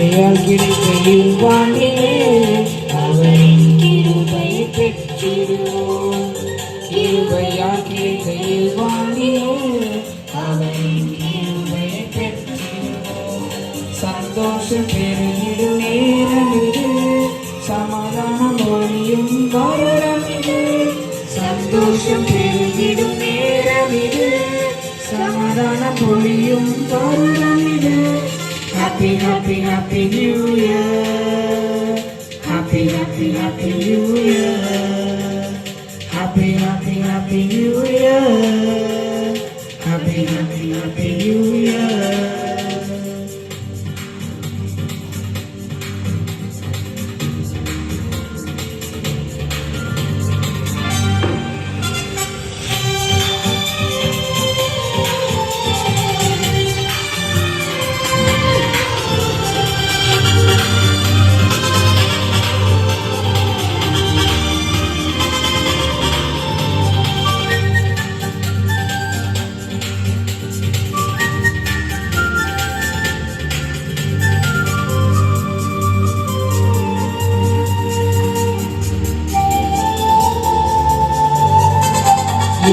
கிருபையால் கிடைக்கையில் வாங்கிலே அவரின் கிருபை பெற்றிடுவோம். கிருபையால் கிடைக்கையில் வாங்கிலே அவரின் கிருபை பெற்றிடுவோம். சந்தோஷம் பெருகிடும் நேரம் இது, சமாதானம் ஒளியும் வருடம் இது. சந்தோஷம் பெருகிடும் நேரம் இது, சமாதானம் ஒளியும் வருடம் இது. Happy, happy, happy New Year. Happy, happy, happy New Year. Happy, happy, happy New Year. Happy, happy, happy New Year.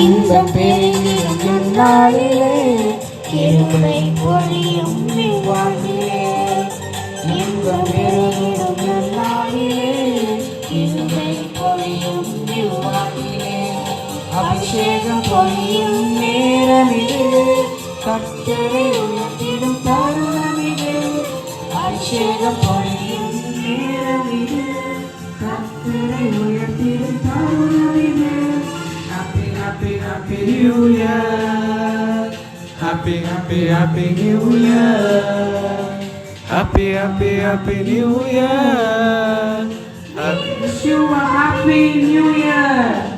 இன்பம் பெருகிடும் நாளிலே கிருபை பொழியும் வாழ்விலே. இன்பம் பெருகிடும் நாளிலே கிருபை பொழியும் வாழ்விலே. அபிஷேகம் பொழியும் நேரம் இது, கர்த்தரை உயர்த்திடும் தருணம் இது. அபிஷேகம் பொழியும் நேரம் இது, கர்த்தரை உயர்த்திடும் தருணம் இது. Happy, happy New Year. Happy, happy, happy New Year. Happy, happy, happy New Year. Wish you a happy New Year.